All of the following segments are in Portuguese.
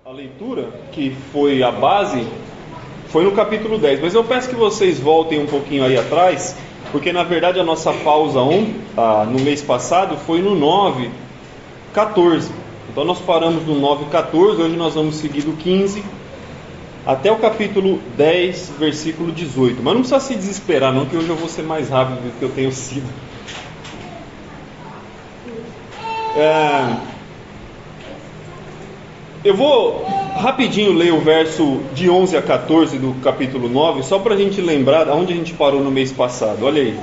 A leitura, que foi a base, foi no capítulo 10, mas eu peço que vocês voltem um pouquinho aí atrás, porque na verdade a nossa pausa no mês passado foi no 9:14. Então nós paramos no 9:14, hoje nós vamos seguir do 15 até o capítulo 10, versículo 18. Mas não precisa se desesperar não, que hoje eu vou ser mais rápido do que eu tenho sido. Eu vou rapidinho ler o verso de 11 a 14 do capítulo 9, só para a gente lembrar onde a gente parou no mês passado. Olha aí,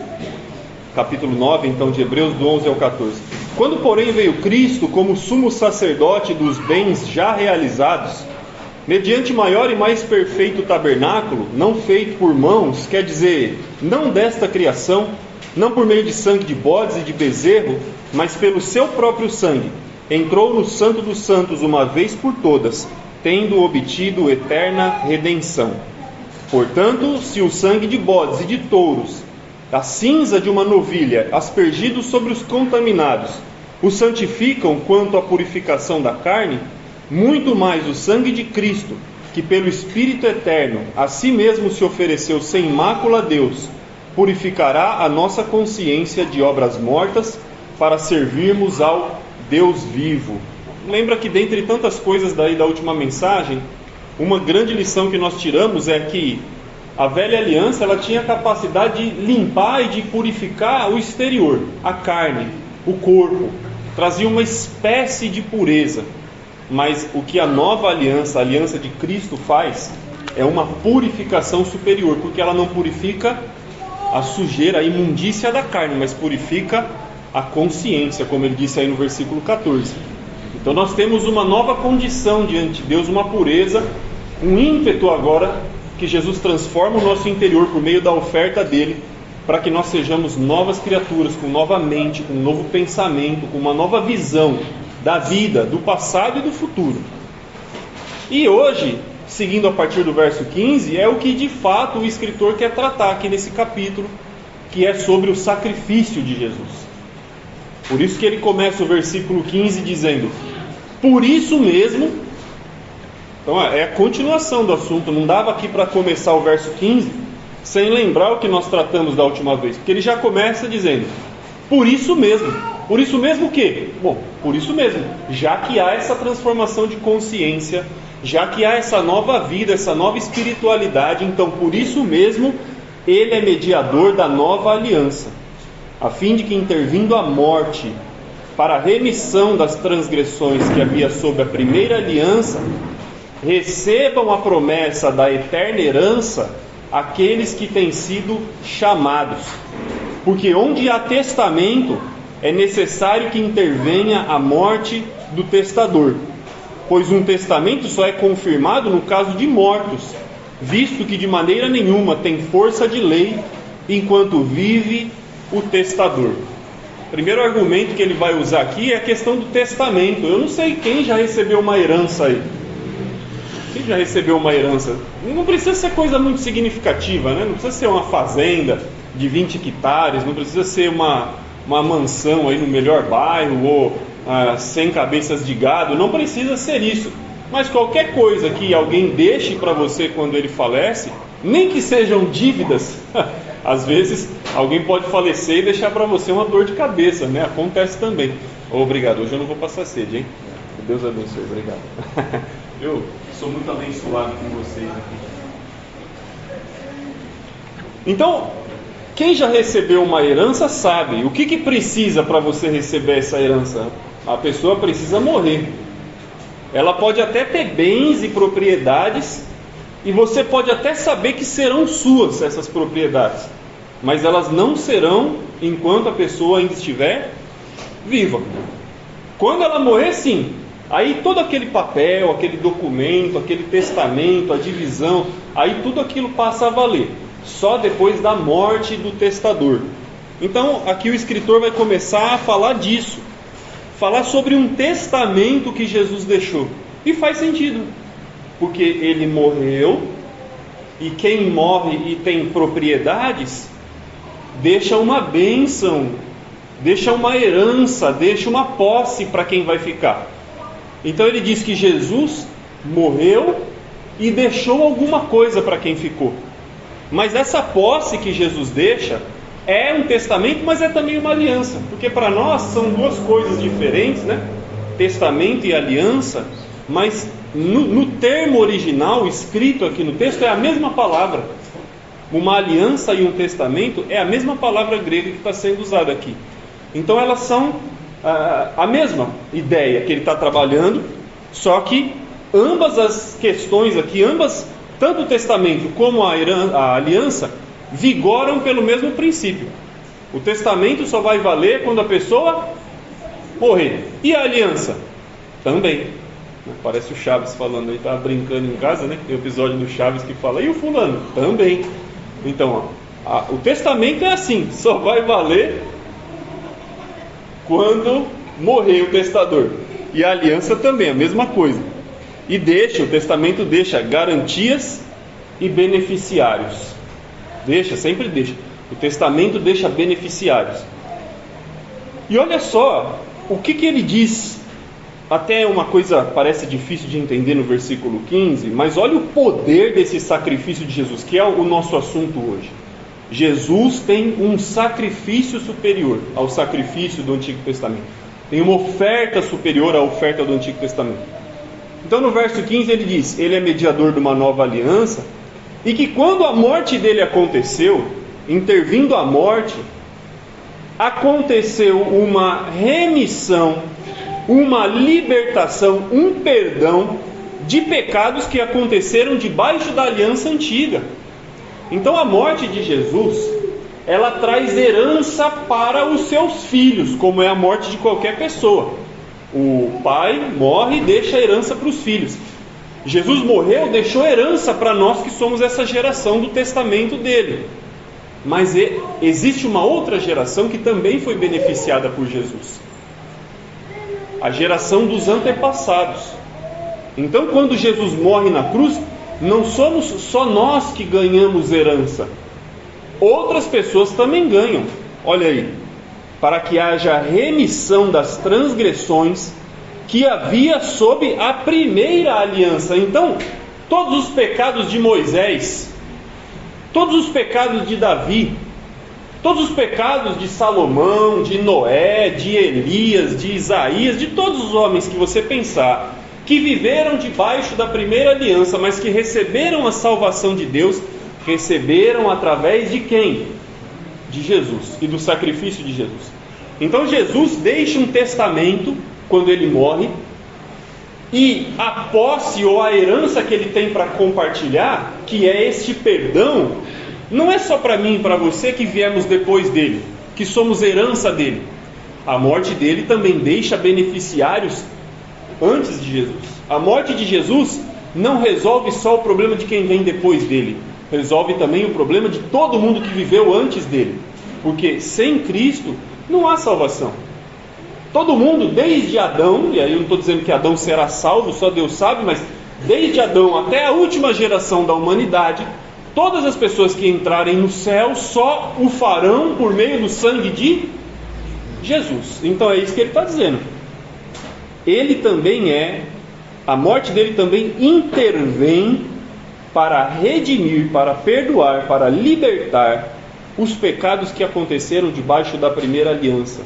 capítulo 9, então, de Hebreus, do 11 ao 14. Quando, porém, veio Cristo como sumo sacerdote dos bens já realizados, mediante maior e mais perfeito tabernáculo, não feito por mãos, quer dizer, não desta criação, não por meio de sangue de bodes e de bezerro, mas pelo seu próprio sangue, entrou no Santo dos Santos uma vez por todas, tendo obtido eterna redenção. Portanto, se o sangue de bodes e de touros, a cinza de uma novilha, aspergidos sobre os contaminados, os santificam quanto à purificação da carne, muito mais o sangue de Cristo, que pelo Espírito eterno a si mesmo se ofereceu sem mácula a Deus, purificará a nossa consciência de obras mortas, para servirmos ao Deus vivo. Lembra que dentre tantas coisas da última mensagem, uma grande lição que nós tiramos é que a velha aliança ela tinha a capacidade de limpar e de purificar o exterior, a carne, o corpo, trazia uma espécie de pureza. Mas o que a nova aliança, a aliança de Cristo faz, é uma purificação superior, porque ela não purifica a sujeira, a imundícia da carne, mas purifica a consciência, como ele disse aí no versículo 14. Então nós temos uma nova condição diante de Deus, uma pureza, um ímpeto agora que Jesus transforma o nosso interior por meio da oferta dele, para que nós sejamos novas criaturas, com nova mente, com um novo pensamento, com uma nova visão da vida, do passado e do futuro. E hoje, seguindo a partir do verso 15, é o que de fato o escritor quer tratar aqui nesse capítulo, que é sobre o sacrifício de Jesus. Por isso que ele começa o versículo 15 dizendo: por isso mesmo. Então é a continuação do assunto. Não dava aqui para começar o verso 15 sem lembrar o que nós tratamos da última vez, porque ele já começa dizendo: por isso mesmo. Por isso mesmo o quê? Bom, por isso mesmo, já que há essa transformação de consciência, já que há essa nova vida, essa nova espiritualidade, então por isso mesmo ele é mediador da nova aliança, a fim de que, intervindo a morte para a remissão das transgressões que havia sob a primeira aliança, recebam a promessa da eterna herança aqueles que têm sido chamados. Porque onde há testamento, é necessário que intervenha a morte do testador, pois um testamento só é confirmado no caso de mortos, visto que de maneira nenhuma tem força de lei enquanto vive o testador. O primeiro argumento que ele vai usar aqui é a questão do testamento. Eu não sei quem já recebeu uma herança aí. Quem já recebeu uma herança? Não precisa ser coisa muito significativa, né? Não precisa ser uma fazenda de 20 hectares, não precisa ser uma mansão aí no melhor bairro, ou 100 cabeças de gado, não precisa ser isso. Mas qualquer coisa que alguém deixe para você quando ele falece, nem que sejam dívidas, às vezes alguém pode falecer e deixar para você uma dor de cabeça, né? Acontece também. Obrigado, hoje eu não vou passar sede, hein? Deus abençoe, obrigado. Eu sou muito abençoado com vocês aqui. Então, quem já recebeu uma herança sabe o que precisa para você receber essa herança. A pessoa precisa morrer. Ela pode até ter bens e propriedades, e você pode até saber que serão suas essas propriedades, mas elas não serão enquanto a pessoa ainda estiver viva. Quando ela morrer, sim, aí todo aquele papel, aquele documento, aquele testamento, a divisão, aí tudo aquilo passa a valer, só depois da morte do testador. Então aqui o escritor vai começar a falar disso, falar sobre um testamento que Jesus deixou, e faz sentido, porque ele morreu, e quem morre e tem propriedades deixa uma bênção, deixa uma herança, deixa uma posse para quem vai ficar. Então ele diz que Jesus morreu e deixou alguma coisa para quem ficou. Mas essa posse que Jesus deixa é um testamento, mas é também uma aliança, porque para nós são duas coisas diferentes, né? Testamento e aliança, mas no termo original escrito aqui no texto é a mesma palavra. Uma aliança e um testamento é a mesma palavra grega que está sendo usada aqui. Então elas são a mesma ideia que ele está trabalhando, só que ambas as questões aqui, tanto o testamento como a aliança, vigoram pelo mesmo princípio. O testamento só vai valer quando a pessoa morrer. E a aliança? Também. Parece o Chaves falando, ele estava brincando em casa, né? Tem o episódio do Chaves que fala, e o fulano? Também. Então, o testamento é assim, só vai valer quando morrer o testador. E a aliança também, a mesma coisa. E o testamento deixa garantias e beneficiários. Sempre deixa. O testamento deixa beneficiários. E olha só, o que ele diz? Até uma coisa parece difícil de entender no versículo 15, mas olha o poder desse sacrifício de Jesus, que é o nosso assunto hoje. Jesus tem um sacrifício superior ao sacrifício do Antigo Testamento. Tem uma oferta superior à oferta do Antigo Testamento. Então no verso 15 ele diz, ele é mediador de uma nova aliança, e que quando a morte dele aconteceu, intervindo a morte, aconteceu uma remissão, uma libertação, um perdão de pecados que aconteceram debaixo da aliança antiga. Então a morte de Jesus, ela traz herança para os seus filhos, como é a morte de qualquer pessoa. O pai morre e deixa herança para os filhos. Jesus morreu, deixou herança para nós que somos essa geração do testamento dele. Mas existe uma outra geração que também foi beneficiada por Jesus. A geração dos antepassados. Então quando Jesus morre na cruz, não somos só nós que ganhamos herança. Outras pessoas também ganham. Olha aí. Para que haja remissão das transgressões que havia sob a primeira aliança. Então, todos os pecados de Moisés, todos os pecados de Davi, todos os pecados de Salomão, de Noé, de Elias, de Isaías, de todos os homens que você pensar, que viveram debaixo da primeira aliança, mas que receberam a salvação de Deus, receberam através de quem? De Jesus e do sacrifício de Jesus. Então Jesus deixa um testamento quando ele morre, e a posse ou a herança que ele tem para compartilhar, que é este perdão, não é só para mim e para você que viemos depois dele, que somos herança dele. A morte dele também deixa beneficiários antes de Jesus. A morte de Jesus não resolve só o problema de quem vem depois dele, resolve também o problema de todo mundo que viveu antes dele, porque sem Cristo não há salvação. Todo mundo, desde Adão, e aí eu não estou dizendo que Adão será salvo, só Deus sabe, mas desde Adão até a última geração da humanidade, todas as pessoas que entrarem no céu só o farão por meio do sangue de Jesus. Então é isso que ele está dizendo. Ele também a morte dele também intervém para redimir, para perdoar, para libertar os pecados que aconteceram debaixo da primeira aliança.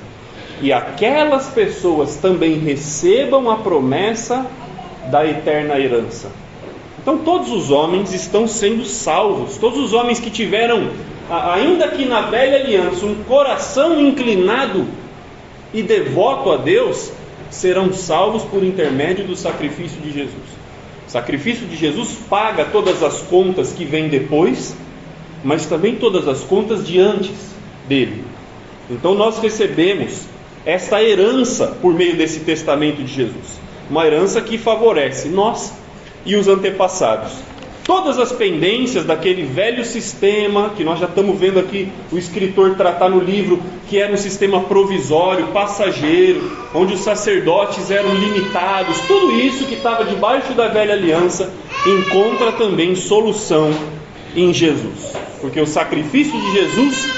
E aquelas pessoas também recebam a promessa da eterna herança. Então todos os homens estão sendo salvos. Todos os homens que tiveram, ainda que na velha aliança, um coração inclinado e devoto a Deus, serão salvos por intermédio do sacrifício de Jesus. O sacrifício de Jesus paga todas as contas que vêm depois, mas também todas as contas de antes dele. Então nós recebemos esta herança por meio desse testamento de Jesus, uma herança que favorece nós e os antepassados. Todas as pendências daquele velho sistema que nós já estamos vendo aqui o escritor tratar no livro, que era um sistema provisório, passageiro, onde os sacerdotes eram limitados, tudo isso que estava debaixo da velha aliança encontra também solução em Jesus, porque o sacrifício de Jesus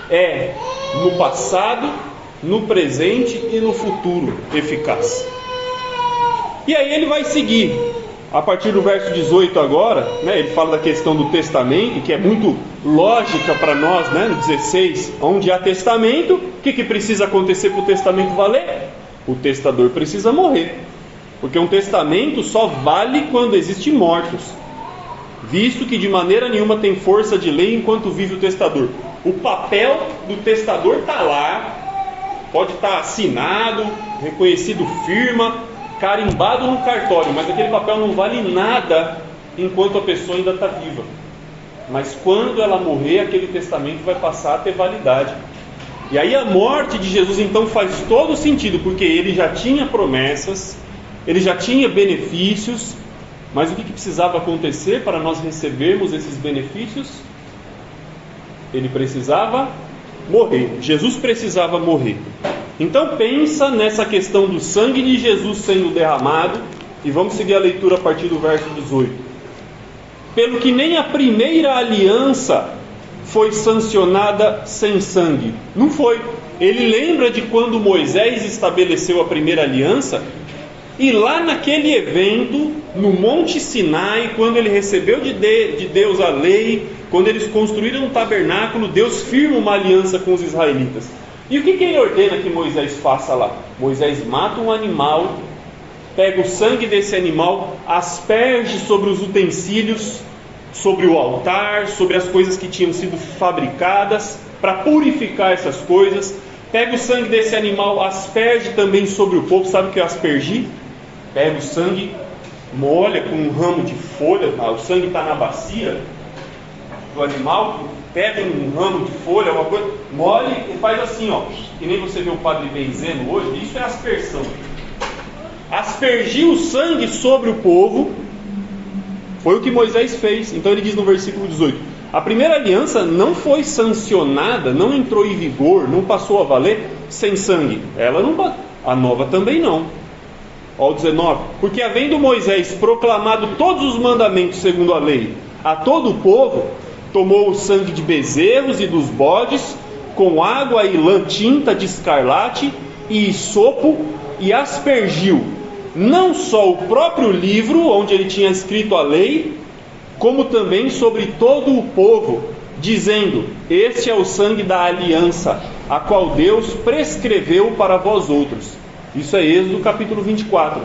é no passado, no presente e no futuro eficaz. E aí ele vai seguir. a partir do verso 18 agora, né, ele fala da questão do testamento, que é muito lógica para nós, né, no 16, onde há testamento, o que precisa acontecer para o testamento valer? O testador precisa morrer, porque um testamento só vale quando existem mortos, visto que de maneira nenhuma tem força de lei enquanto vive o testador. O papel do testador está lá, pode estar assinado, reconhecido firma, carimbado no cartório, mas aquele papel não vale nada enquanto a pessoa ainda está viva. Mas quando ela morrer, aquele testamento vai passar a ter validade. E aí a morte de Jesus então faz todo sentido, porque ele já tinha promessas, ele já tinha benefícios, mas o que precisava acontecer para nós recebermos esses benefícios? Ele precisava morrer. Jesus precisava morrer. Então pensa nessa questão do sangue de Jesus sendo derramado, e vamos seguir a leitura a partir do verso 18. Pelo que nem a primeira aliança foi sancionada sem sangue. Não foi. Ele lembra de quando Moisés estabeleceu a primeira aliança, e lá naquele evento, no Monte Sinai, quando ele recebeu de Deus a lei, quando eles construíram um tabernáculo, Deus firma uma aliança com os israelitas. E o que ele ordena que Moisés faça lá? Moisés mata um animal, pega o sangue desse animal, asperge sobre os utensílios, sobre o altar, sobre as coisas que tinham sido fabricadas, para purificar essas coisas. Pega o sangue desse animal, asperge também sobre o povo. Sabe o que é aspergir? Pega o sangue, molha com um ramo de folha, o sangue está na bacia do animal, pega um ramo de folha, uma coisa, molha e faz assim, ó, que nem você vê o padre benzendo hoje. Isso é aspersão. Aspergir o sangue sobre o povo foi o que Moisés fez. Então ele diz no versículo 18: a primeira aliança não foi sancionada, não entrou em vigor, não passou a valer sem sangue. Ela não, a nova também não. Ó, o 19: porque havendo Moisés proclamado todos os mandamentos segundo a lei a todo o povo, tomou o sangue de bezerros e dos bodes, com água e lã tinta de escarlate e hisopo, e aspergiu não só o próprio livro onde ele tinha escrito a lei, como também sobre todo o povo, dizendo: este é o sangue da aliança, a qual Deus prescreveu para vós outros. Isso é Êxodo capítulo 24.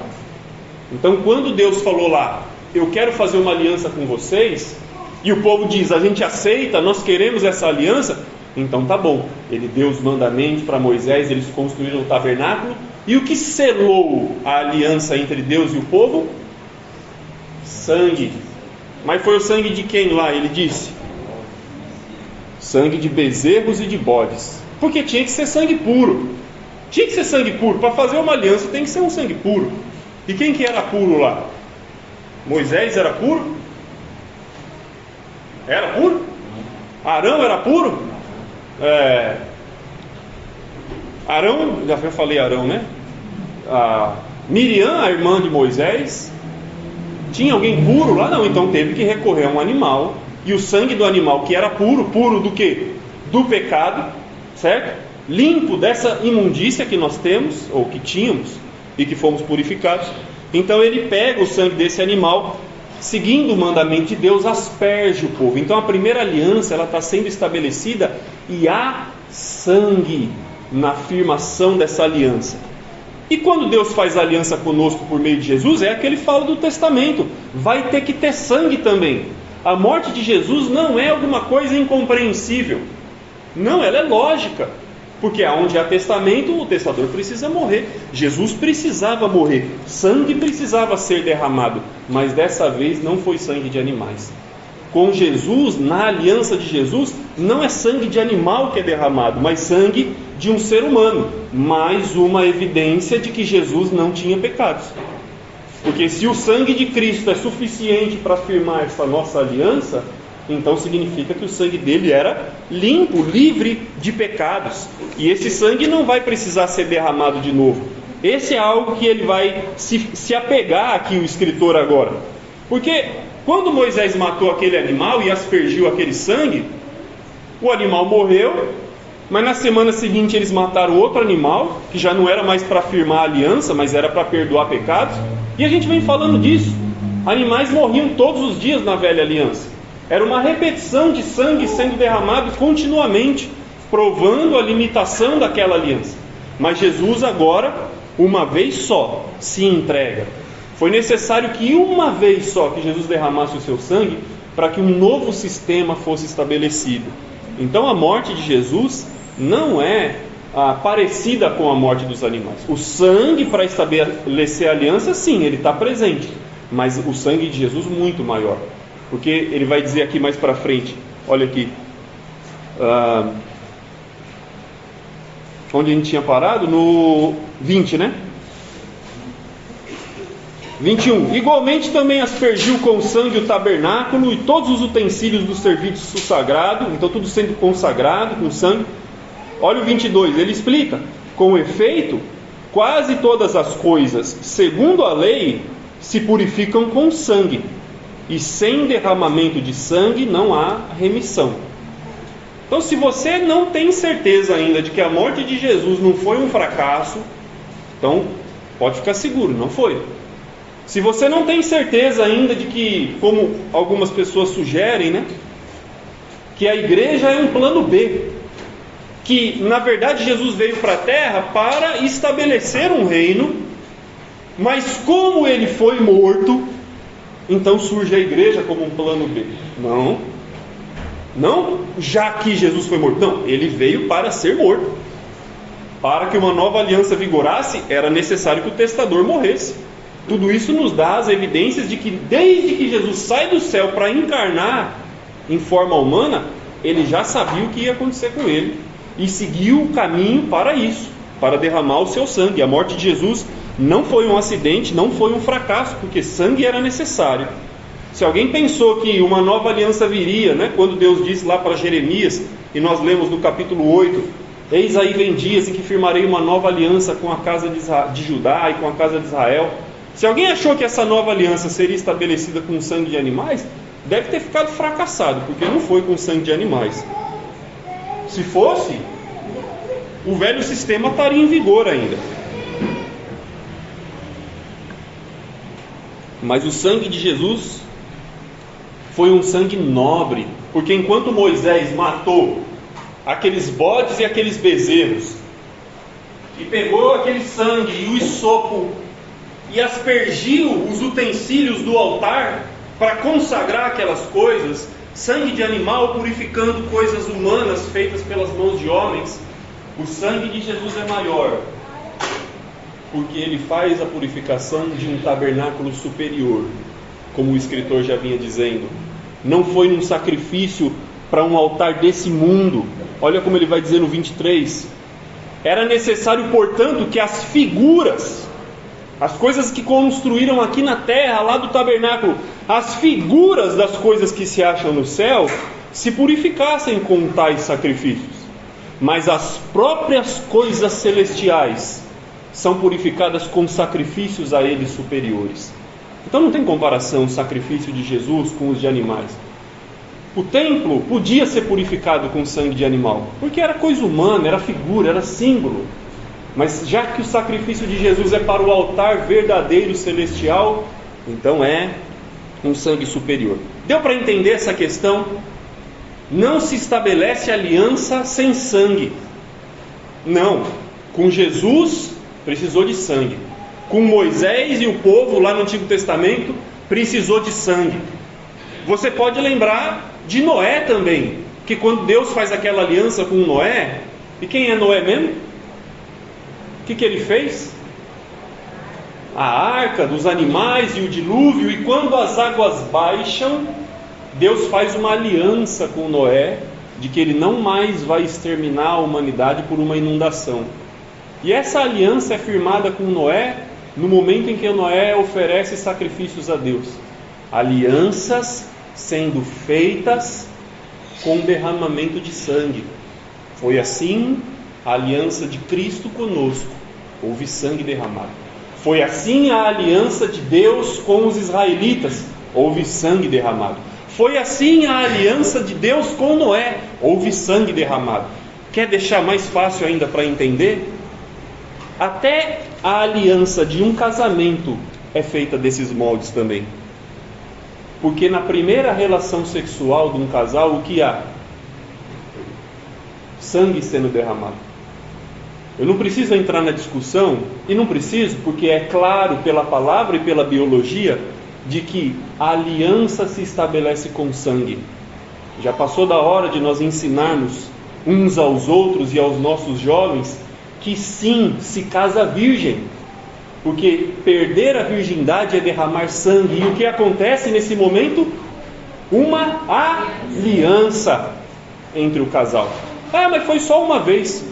Então quando Deus falou lá: eu quero fazer uma aliança com vocês, e o povo diz: a gente aceita, nós queremos essa aliança, então tá bom. Ele deu os mandamentos para Moisés, eles construíram o tabernáculo, e o que selou a aliança entre Deus e o povo? Sangue. Mas foi o sangue de quem lá? Ele disse: sangue de bezerros e de bodes. Porque tinha que ser sangue puro. Tinha que ser sangue puro. Para fazer uma aliança tem que ser um sangue puro. E quem que era puro lá? Moisés era puro? Era puro? Arão era puro? Arão, já falei Arão, né? Miriam, a irmã de Moisés, tinha alguém puro lá? Não, então teve que recorrer a um animal, e o sangue do animal que era puro, puro do quê? Do pecado, certo? Limpo dessa imundícia que nós temos, ou que tínhamos, e que fomos purificados. Então ele pega o sangue desse animal, seguindo o mandamento de Deus, asperge o povo. Então a primeira aliança, ela está sendo estabelecida, e há sangue na afirmação dessa aliança. E quando Deus faz aliança conosco por meio de Jesus, é que ele fala do testamento, vai ter que ter sangue também. A morte de Jesus não é alguma coisa incompreensível, não, ela é lógica, porque onde há testamento, o testador precisa morrer. Jesus precisava morrer, sangue precisava ser derramado, mas dessa vez não foi sangue de animais. Com Jesus, na aliança de Jesus, não é sangue de animal que é derramado, mas sangue de um ser humano. Mais uma evidência de que Jesus não tinha pecados. Porque se o sangue de Cristo é suficiente para afirmar essa nossa aliança, então significa que o sangue dele era limpo, livre de pecados. E esse sangue não vai precisar ser derramado de novo. Esse é algo que ele vai se apegar aqui, o escritor agora. Porque quando Moisés matou aquele animal e aspergiu aquele sangue, o animal morreu, mas na semana seguinte eles mataram outro animal, que já não era mais para firmar a aliança, mas era para perdoar pecados. E a gente vem falando disso. Animais morriam todos os dias na velha aliança. Era uma repetição de sangue sendo derramado continuamente, provando a limitação daquela aliança. Mas Jesus agora, uma vez só, se entrega. Foi necessário que uma vez só que Jesus derramasse o seu sangue para que um novo sistema fosse estabelecido. Então a morte de Jesus não é parecida com a morte dos animais. O sangue para estabelecer a aliança, sim, ele está presente, mas o sangue de Jesus muito maior, porque ele vai dizer aqui mais para frente, olha aqui, onde a gente tinha parado, no 20, né? 21. Igualmente também aspergiu com sangue o tabernáculo e todos os utensílios do serviço sagrado, então tudo sendo consagrado com sangue. Olha o 22, ele explica: com efeito, quase todas as coisas, segundo a lei, se purificam com sangue, e sem derramamento de sangue não há remissão. Então, se você não tem certeza ainda de que a morte de Jesus não foi um fracasso, então pode ficar seguro, não foi. Se você não tem certeza ainda de que, como algumas pessoas sugerem, né, que a igreja é um plano B, que na verdade Jesus veio para a terra para estabelecer um reino, mas como ele foi morto, então surge a igreja como um plano B. Não já que Jesus foi morto, não, ele veio para ser morto. Para que uma nova aliança vigorasse, era necessário que o testador morresse. Tudo isso nos dá as evidências de que desde que Jesus sai do céu para encarnar em forma humana, ele já sabia o que ia acontecer com ele e seguiu o caminho para isso, para derramar o seu sangue. A morte de Jesus não foi um acidente, não foi um fracasso, porque sangue era necessário. Se alguém pensou que uma nova aliança viria, né, quando Deus disse lá para Jeremias, e nós lemos no capítulo 8, eis aí vem dias em que firmarei uma nova aliança com a casa de Judá e com a casa de Israel. Se alguém achou que essa nova aliança seria estabelecida com sangue de animais, deve ter ficado fracassado, porque não foi com sangue de animais. Se fosse, o velho sistema estaria em vigor ainda. Mas o sangue de Jesus foi um sangue nobre, porque enquanto Moisés matou aqueles bodes e aqueles bezerros, e pegou aquele sangue e o hisopo e aspergiu os utensílios do altar para consagrar aquelas coisas, sangue de animal purificando coisas humanas feitas pelas mãos de homens, o sangue de Jesus é maior, porque ele faz a purificação de um tabernáculo superior, como o escritor já vinha dizendo. Não foi num sacrifício para um altar desse mundo. Olha como ele vai dizer no 23: era necessário, portanto, que as figuras, as coisas que construíram aqui na terra, lá do tabernáculo, as figuras das coisas que se acham no céu, se purificassem com tais sacrifícios. Mas as próprias coisas celestiais são purificadas com sacrifícios a eles superiores. Então não tem comparação o sacrifício de Jesus com os de animais. O templo podia ser purificado com sangue de animal, porque era coisa humana, era figura, era símbolo. Mas já que o sacrifício de Jesus é para o altar verdadeiro celestial, então é um sangue superior. Deu para entender essa questão? Não se estabelece aliança sem sangue. Não. Com Jesus precisou de sangue. Com Moisés e o povo lá no Antigo Testamento precisou de sangue. Você pode lembrar de Noé também, que quando Deus faz aquela aliança com Noé, e quem é Noé mesmo? O que ele fez? A arca dos animais e o dilúvio, e quando as águas baixam, Deus faz uma aliança com Noé, de que ele não mais vai exterminar a humanidade por uma inundação. E essa aliança é firmada com Noé no momento em que Noé oferece sacrifícios a Deus. Alianças sendo feitas com derramamento de sangue. Foi assim a aliança de Cristo conosco. Houve sangue derramado. Foi assim a aliança de Deus com os israelitas. Houve sangue derramado. Foi assim a aliança de Deus com Noé. Houve sangue derramado. Quer deixar mais fácil ainda para entender? Até a aliança de um casamento é feita desses moldes também. Porque na primeira relação sexual de um casal, o que há? Sangue sendo derramado. Eu não preciso entrar na discussão, e não preciso, porque é claro pela palavra e pela biologia, de que a aliança se estabelece com sangue. Já passou da hora de nós ensinarmos uns aos outros e aos nossos jovens que sim, se casa virgem, porque perder a virgindade é derramar sangue. E o que acontece nesse momento? Uma aliança entre o casal. Ah, mas foi só uma vez.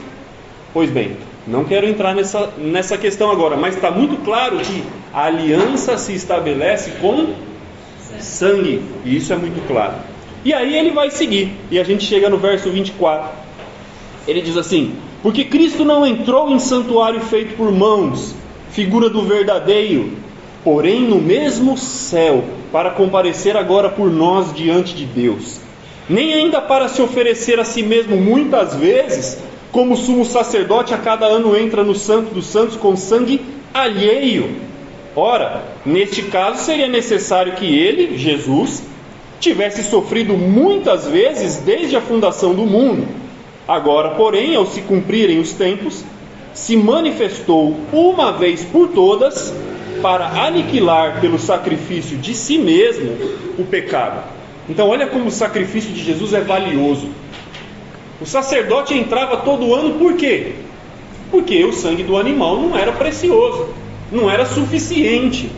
Pois bem, não quero entrar nessa questão agora, mas está muito claro que a aliança se estabelece com sangue, e isso é muito claro. E aí ele vai seguir, e a gente chega no verso 24. Ele diz assim: porque Cristo não entrou em santuário feito por mãos, figura do verdadeiro, porém no mesmo céu, para comparecer agora por nós diante de Deus, nem ainda para se oferecer a si mesmo muitas vezes, como o sumo sacerdote a cada ano entra no Santo dos Santos com sangue alheio. Ora, neste caso seria necessário que ele, Jesus, tivesse sofrido muitas vezes desde a fundação do mundo. Agora, porém, ao se cumprirem os tempos, se manifestou uma vez por todas para aniquilar pelo sacrifício de si mesmo o pecado. Então olha como o sacrifício de Jesus é valioso. O sacerdote entrava todo ano, por quê? Porque o sangue do animal não era precioso, não era suficiente.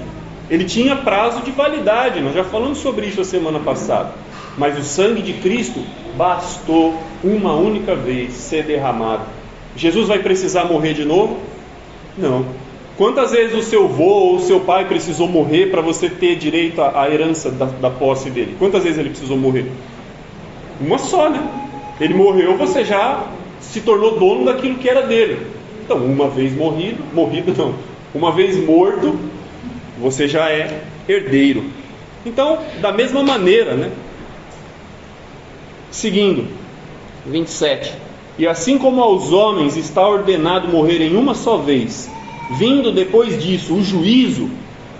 Ele tinha prazo de validade, nós já falamos sobre isso a semana passada. Mas o sangue de Cristo bastou uma única vez ser derramado. Jesus vai precisar morrer de novo? Não. Quantas vezes o seu avô ou o seu pai precisou morrer para você ter direito à herança da posse dele? Quantas vezes ele precisou morrer? Uma só, né? Ele morreu, você já se tornou dono daquilo que era dele. Então, uma vez uma vez morto, você já é herdeiro. Então, da mesma maneira, né? Seguindo, 27. E assim como aos homens está ordenado morrerem uma só vez, vindo depois disso o juízo,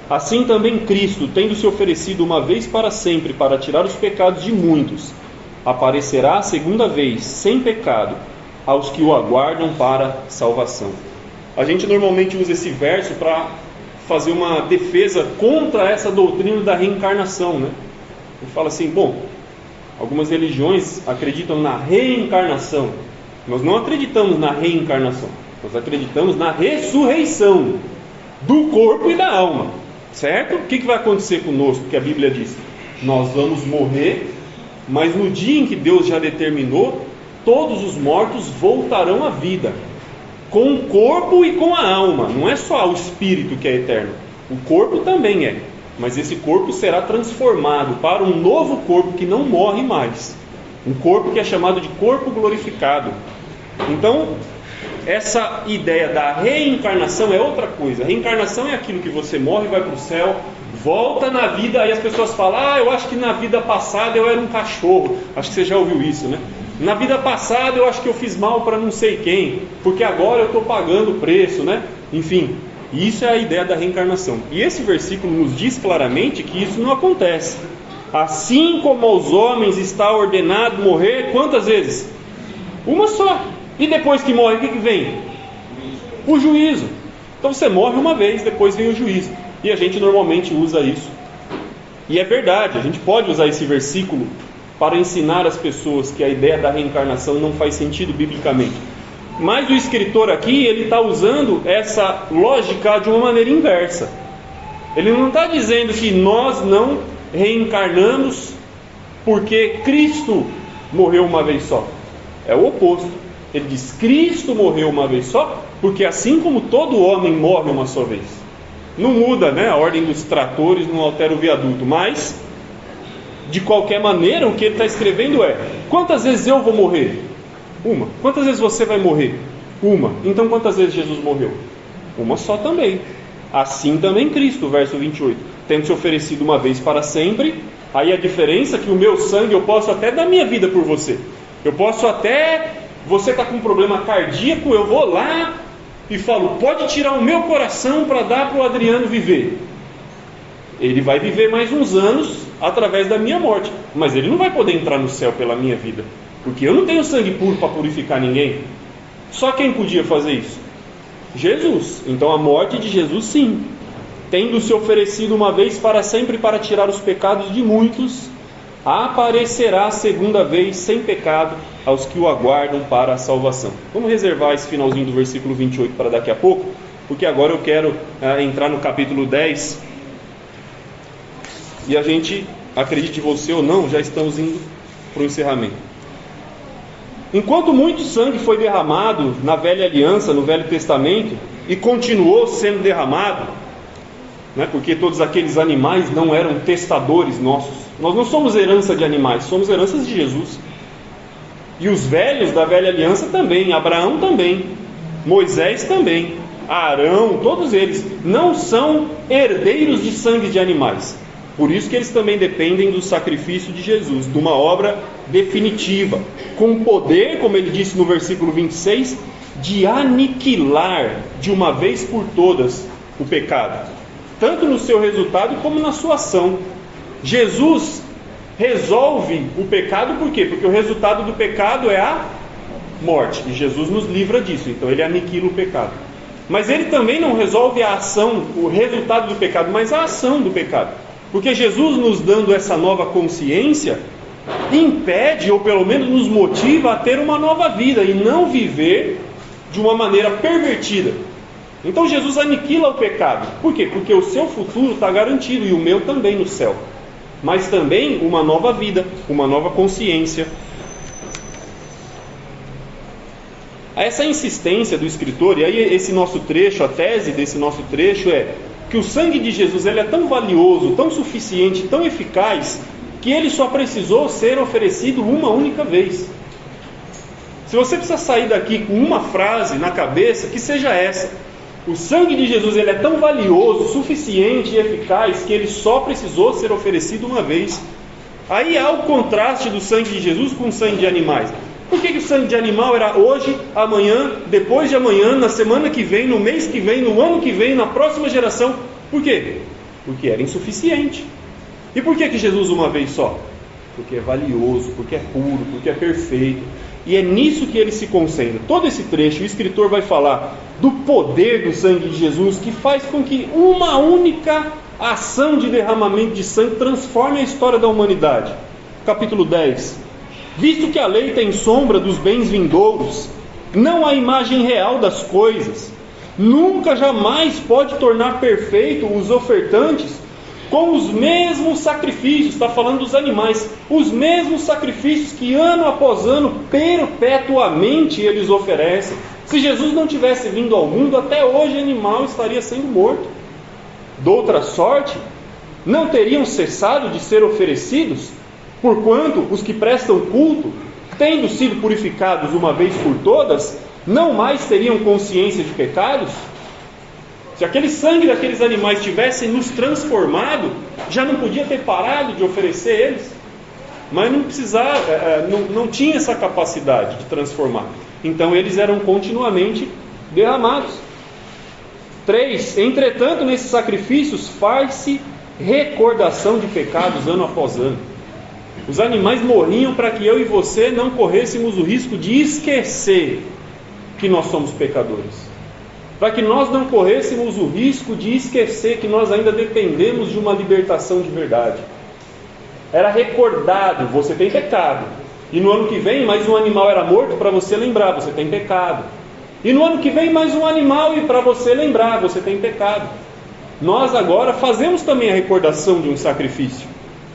assim também Cristo, tendo se oferecido uma vez para sempre para tirar os pecados de muitos, aparecerá a segunda vez, sem pecado, aos que o aguardam para salvação. A gente normalmente usa esse verso para fazer uma defesa contra essa doutrina da reencarnação, né? Ele fala assim, bom, algumas religiões acreditam na reencarnação. Nós não acreditamos na reencarnação, nós acreditamos na ressurreição do corpo e da alma, certo? O que vai acontecer conosco? Que a Bíblia diz, nós vamos morrer, mas no dia em que Deus já determinou, todos os mortos voltarão à vida, com o corpo e com a alma. Não é só o espírito que é eterno, o corpo também é, mas esse corpo será transformado para um novo corpo que não morre mais, um corpo que é chamado de corpo glorificado. Então, essa ideia da reencarnação é outra coisa. Reencarnação é aquilo que você morre, vai para o céu, volta na vida. Aí as pessoas falam, eu acho que na vida passada eu era um cachorro. Acho que você já ouviu isso, né? Na vida passada eu acho que eu fiz mal para não sei quem, porque agora eu estou pagando o preço, né? Enfim, isso é a ideia da reencarnação. E esse versículo nos diz claramente que isso não acontece. Assim como aos homens está ordenado morrer, quantas vezes? Uma só. E depois que morre, o que vem? O juízo. Então você morre uma vez, depois vem o juízo. E a gente normalmente usa isso. E é verdade, a gente pode usar esse versículo para ensinar as pessoas que a ideia da reencarnação não faz sentido biblicamente. Mas o escritor aqui, ele está usando essa lógica de uma maneira inversa. Ele não está dizendo que nós não reencarnamos porque Cristo morreu uma vez só. É o oposto. Ele diz, Cristo morreu uma vez só, porque assim como todo homem morre uma só vez. Não muda, né? A ordem dos tratores não altera o viaduto, mas de qualquer maneira o que ele está escrevendo é, quantas vezes eu vou morrer? Uma. Quantas vezes você vai morrer? Uma. Então quantas vezes Jesus morreu? Uma só também. Assim também Cristo, verso 28, tendo se oferecido uma vez para sempre. Aí a diferença é que o meu sangue, eu posso até dar minha vida por você. Eu posso até, você está com um problema cardíaco, eu vou lá e falo, pode tirar o meu coração para dar para o Adriano viver. Ele vai viver mais uns anos através da minha morte, mas ele não vai poder entrar no céu pela minha vida, porque eu não tenho sangue puro para purificar ninguém. Só quem podia fazer isso? Jesus. Então a morte de Jesus, sim, tendo se oferecido uma vez para sempre para tirar os pecados de muitos, aparecerá a segunda vez sem pecado aos que o aguardam para a salvação. Vamos reservar esse finalzinho do versículo 28 para daqui a pouco, porque agora eu quero entrar no capítulo 10, e a gente, acredite você ou não, já estamos indo para o encerramento. Enquanto muito sangue foi derramado na velha aliança, no Velho Testamento, e continuou sendo derramado, porque todos aqueles animais não eram testadores nossos. Nós não somos herança de animais, somos heranças de Jesus. E os velhos da velha aliança também, Abraão também, Moisés também, Arão, todos eles não são herdeiros de sangue de animais. Por isso que eles também dependem do sacrifício de Jesus, de uma obra definitiva, com poder, como ele disse no versículo 26, de aniquilar de uma vez por todas o pecado, tanto no seu resultado como na sua ação. Jesus resolve o pecado, por quê? Porque o resultado do pecado é a morte, e Jesus nos livra disso, então ele aniquila o pecado. Mas ele também não resolve a ação, o resultado do pecado, mas a ação do pecado, porque Jesus, nos dando essa nova consciência, impede, ou pelo menos nos motiva a ter uma nova vida e não viver de uma maneira pervertida. Então Jesus aniquila o pecado. Por quê? Porque o seu futuro está garantido, e o meu também no céu. Mas também uma nova vida, uma nova consciência. Essa insistência do escritor, e aí esse nosso trecho, a tese desse nosso trecho é que o sangue de Jesus ele é tão valioso, tão suficiente, tão eficaz, que ele só precisou ser oferecido uma única vez. Se você precisa sair daqui com uma frase na cabeça, que seja essa: o sangue de Jesus ele é tão valioso, suficiente e eficaz, que ele só precisou ser oferecido uma vez. Aí há o contraste do sangue de Jesus com o sangue de animais. Por que o sangue de animal era hoje, amanhã, depois de amanhã, na semana que vem, no mês que vem, no ano que vem, na próxima geração? Por quê? Porque era insuficiente. E por que Jesus uma vez só? Porque é valioso, porque é puro, porque é perfeito. E é nisso que ele se concentra. Todo esse trecho, o escritor vai falar do poder do sangue de Jesus, que faz com que uma única ação de derramamento de sangue transforme a história da humanidade. Capítulo 10. Visto que a lei tem sombra dos bens vindouros, não a imagem real das coisas, nunca jamais pode tornar perfeito os ofertantes com os mesmos sacrifícios. Está falando dos animais, os mesmos sacrifícios que ano após ano, perpetuamente eles oferecem. Se Jesus não tivesse vindo ao mundo, até hoje o animal estaria sendo morto. De outra sorte, não teriam cessado de ser oferecidos, porquanto os que prestam culto, tendo sido purificados uma vez por todas, não mais teriam consciência de pecados. Se aquele sangue daqueles animais tivesse nos transformado, já não podia ter parado de oferecer eles. Mas não precisava, não tinha essa capacidade de transformar. Então eles eram continuamente derramados. 3. Entretanto, nesses sacrifícios faz-se recordação de pecados ano após ano. Os animais morriam para que eu e você não corrêssemos o risco de esquecer que nós somos pecadores. Para que nós não corrêssemos o risco de esquecer que nós ainda dependemos de uma libertação de verdade. Era recordado: você tem pecado. E no ano que vem mais um animal era morto para você lembrar: você tem pecado. E no ano que vem mais um animal e para você lembrar: você tem pecado. Nós agora fazemos também a recordação de um sacrifício.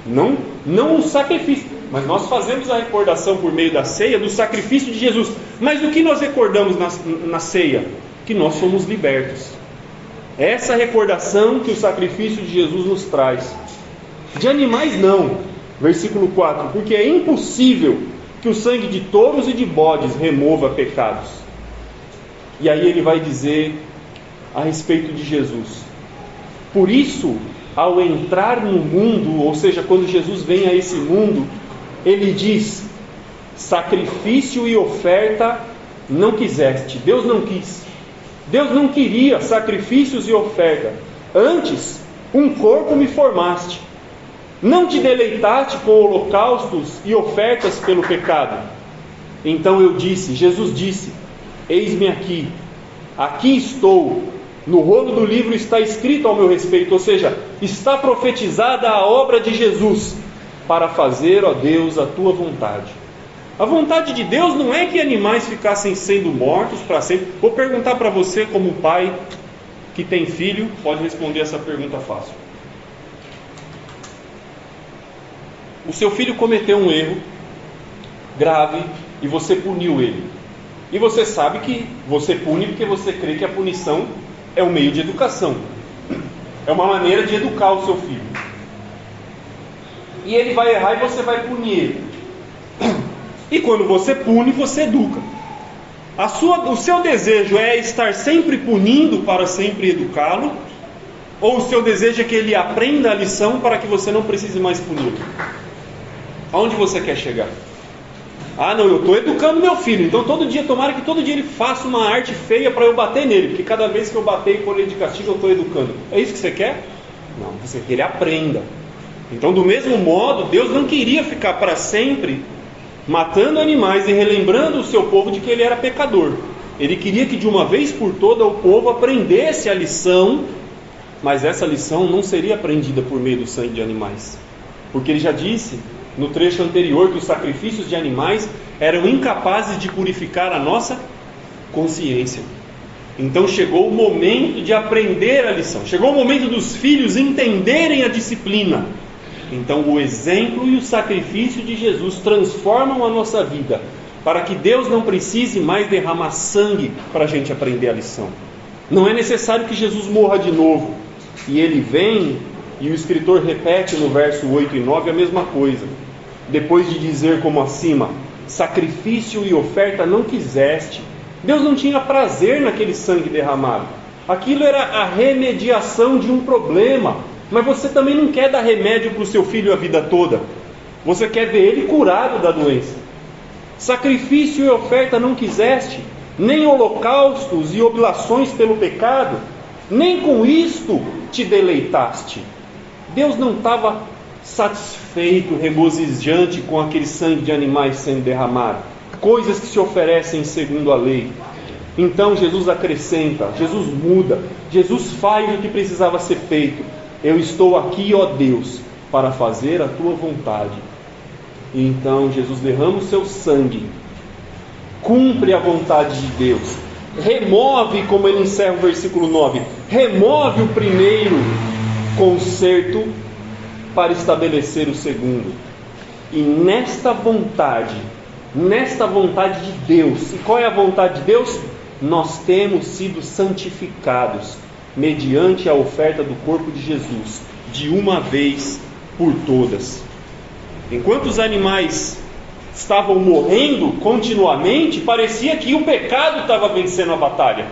Não o sacrifício, mas nós fazemos a recordação por meio da ceia do sacrifício de Jesus. Mas o que nós recordamos na ceia? Que nós somos libertos. Essa recordação que o sacrifício de Jesus nos traz. De animais não. Versículo 4. Porque é impossível que o sangue de touros e de bodes remova pecados. E aí ele vai dizer a respeito de Jesus: por isso, ao entrar no mundo, ou seja, quando Jesus vem a esse mundo, ele diz: sacrifício e oferta não quiseste. Deus não quis. Deus não queria sacrifícios e oferta. Antes, um corpo me formaste. Não te deleitaste com holocaustos e ofertas pelo pecado. Então eu disse, Jesus disse, eis-me aqui, aqui estou. No rolo do livro está escrito ao meu respeito, ou seja, está profetizada a obra de Jesus, para fazer, ó Deus, a tua vontade. A vontade de Deus não é que animais ficassem sendo mortos para sempre. Vou perguntar para você, como pai que tem filho, pode responder essa pergunta fácil. O seu filho cometeu um erro grave e você puniu ele. E você sabe que você pune porque você crê que a punição é um meio de educação. É uma maneira de educar o seu filho. E ele vai errar e você vai punir ele. E quando você pune, você educa. O seu desejo é estar sempre punindo para sempre educá-lo? Ou o seu desejo é que ele aprenda a lição para que você não precise mais punir? Aonde você quer chegar? Ah, não, eu estou educando meu filho, então tomara que todo dia ele faça uma arte feia para eu bater nele, porque cada vez que eu bater e pôr ele de castigo, eu estou educando. É isso que você quer? Não, você quer que ele aprenda. Então, do mesmo modo, Deus não queria ficar para sempre matando animais e relembrando o seu povo de que ele era pecador. Ele queria que de uma vez por toda o povo aprendesse a lição, mas essa lição não seria aprendida por meio do sangue de animais, porque ele já disse no trecho anterior que os sacrifícios de animais eram incapazes de purificar a nossa consciência. Então chegou o momento de aprender a lição, chegou o momento dos filhos entenderem a disciplina. Então o exemplo e o sacrifício de Jesus transformam a nossa vida, para que Deus não precise mais derramar sangue para a gente aprender a lição. Não é necessário que Jesus morra de novo. E ele vem, e o escritor repete no verso 8 e 9 a mesma coisa. Depois de dizer como acima, sacrifício e oferta não quiseste. Deus não tinha prazer naquele sangue derramado. Aquilo era a remediação de um problema. Mas você também não quer dar remédio para o seu filho a vida toda. Você quer ver ele curado da doença. Sacrifício e oferta não quiseste, nem holocaustos e oblações pelo pecado, nem com isto te deleitaste. Deus não estava satisfeito, regozijante com aquele sangue de animais sendo derramado, coisas que se oferecem segundo a lei. Então Jesus acrescenta, Jesus muda, Jesus faz o que precisava ser feito. Eu estou aqui, ó Deus, para fazer a tua vontade. E então Jesus derrama o seu sangue, cumpre a vontade de Deus, remove, como ele encerra o versículo 9, remove o primeiro concerto para estabelecer o segundo. E nesta vontade de Deus, e qual é a vontade de Deus? Nós temos sido santificados mediante a oferta do corpo de Jesus, de uma vez por todas. Enquanto os animais estavam morrendo continuamente, parecia que o pecado estava vencendo a batalha.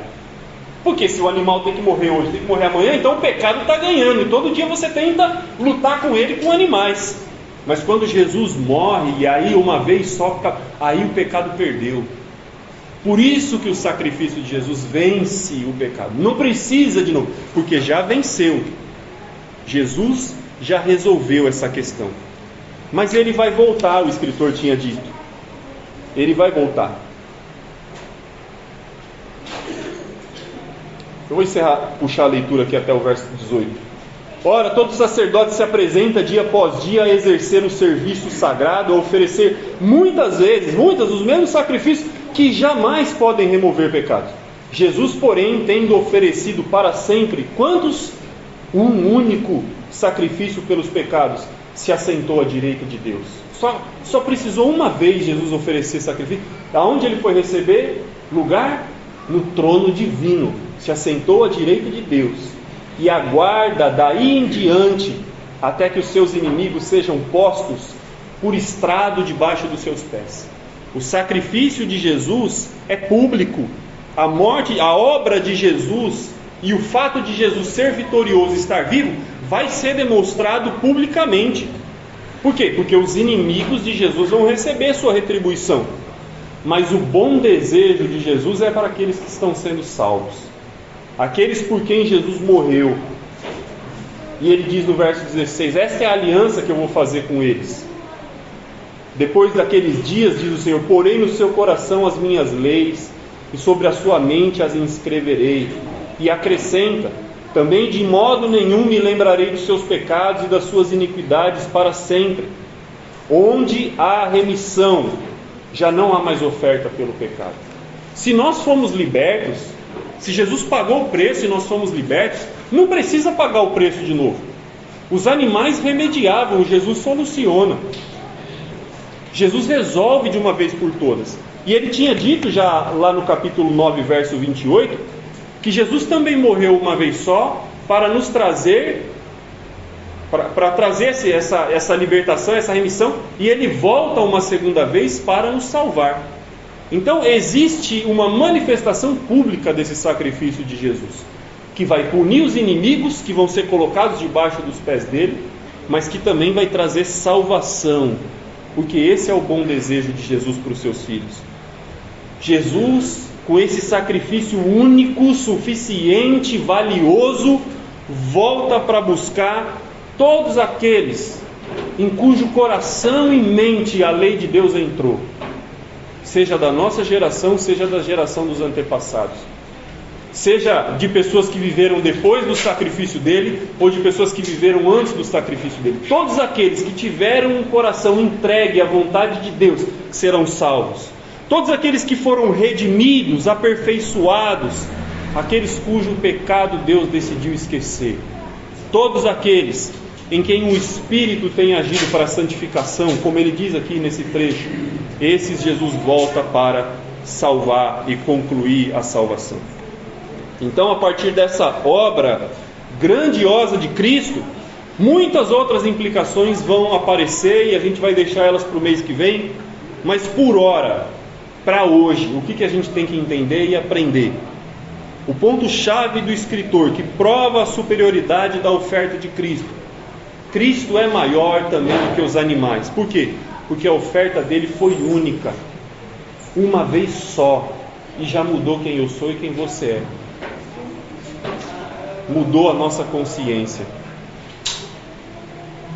Porque se o animal tem que morrer hoje, tem que morrer amanhã, então o pecado está ganhando. E todo dia você tenta lutar com ele, com animais. Mas quando Jesus morre, e aí uma vez só, aí o pecado perdeu. Por isso que o sacrifício de Jesus vence o pecado. Não precisa de novo, porque já venceu. Jesus já resolveu essa questão. Mas ele vai voltar, o escritor tinha dito. Ele vai voltar. Eu vou puxar a leitura aqui até o verso 18. Ora, todo sacerdote se apresenta dia após dia a exercer o serviço sagrado, a oferecer muitas vezes, os mesmos sacrifícios que jamais podem remover pecados. Jesus, porém, tendo oferecido para sempre, quantos? Um único sacrifício pelos pecados, se assentou à direita de Deus. Só precisou uma vez Jesus oferecer sacrifício. Aonde ele foi receber lugar? No trono divino. Se assentou à direita de Deus e aguarda daí em diante até que os seus inimigos sejam postos por estrado debaixo dos seus pés. O sacrifício de Jesus é público. A morte, a obra de Jesus e o fato de Jesus ser vitorioso e estar vivo vai ser demonstrado publicamente. Por quê? Porque os inimigos de Jesus vão receber sua retribuição. Mas o bom desejo de Jesus é para aqueles que estão sendo salvos, aqueles por quem Jesus morreu. E ele diz no verso 16: esta é a aliança que eu vou fazer com eles. Depois daqueles dias, diz o Senhor, porei no seu coração as minhas leis, e sobre a sua mente as inscreverei. E acrescenta, também de modo nenhum me lembrarei dos seus pecados e das suas iniquidades para sempre. Onde há remissão, já não há mais oferta pelo pecado. Se nós fomos libertos, se Jesus pagou o preço e nós fomos libertos, não precisa pagar o preço de novo. Os animais remediavam, Jesus soluciona. Jesus resolve de uma vez por todas. E ele tinha dito já lá no capítulo 9, verso 28, que Jesus também morreu uma vez só para nos trazer, para trazer essa libertação, essa remissão, e ele volta uma segunda vez para nos salvar. Então existe uma manifestação pública desse sacrifício de Jesus, que vai punir os inimigos que vão ser colocados debaixo dos pés dele, mas que também vai trazer salvação, porque esse é o bom desejo de Jesus para os seus filhos. Jesus, com esse sacrifício único, suficiente, valioso, volta para buscar todos aqueles em cujo coração e mente a lei de Deus entrou, seja da nossa geração, seja da geração dos antepassados, seja de pessoas que viveram depois do sacrifício dele, ou de pessoas que viveram antes do sacrifício dele. Todos aqueles que tiveram um coração entregue à vontade de Deus serão salvos. Todos aqueles que foram redimidos, aperfeiçoados, aqueles cujo pecado Deus decidiu esquecer. Todos aqueles em quem o Espírito tem agido para a santificação, como ele diz aqui nesse trecho, esses Jesus volta para salvar e concluir a salvação. Então, a partir dessa obra grandiosa de Cristo, muitas outras implicações vão aparecer e a gente vai deixar elas para o mês que vem, mas por hora, para hoje, o que a gente tem que entender e aprender? O ponto-chave do escritor que prova a superioridade da oferta de Cristo. Cristo é maior também do que os animais. Por quê? Porque a oferta dele foi única, uma vez só, e já mudou quem eu sou e quem você é. Mudou a nossa consciência.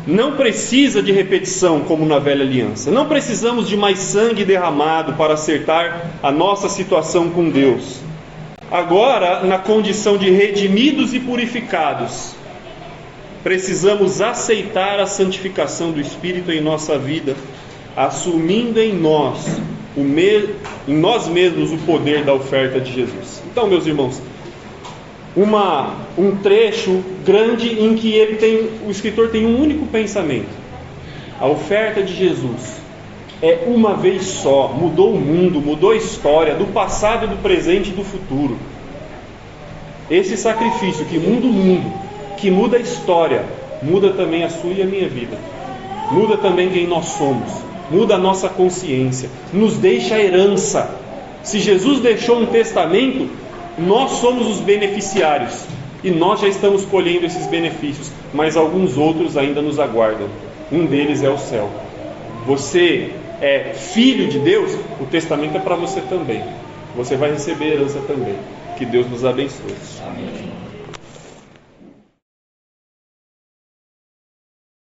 Não precisa de repetição como na velha aliança. Não precisamos de mais sangue derramado para acertar a nossa situação com Deus. Agora, na condição de redimidos e purificados, precisamos aceitar a santificação do Espírito em nossa vida, assumindo em nós mesmos o poder da oferta de Jesus. Então, meus irmãos, um trecho grande em que o escritor tem um único pensamento. A oferta de Jesus é uma vez só, mudou o mundo, mudou a história, do passado, do presente e do futuro. Esse sacrifício que muda o mundo, que muda a história, muda também a sua e a minha vida. Muda também quem nós somos, muda a nossa consciência, nos deixa a herança. Se Jesus deixou um testamento, nós somos os beneficiários e nós já estamos colhendo esses benefícios, mas alguns outros ainda nos aguardam. Um deles é o céu. Você é filho de Deus, o testamento é para você também. Você vai receber herança também. Que Deus nos abençoe. Amém.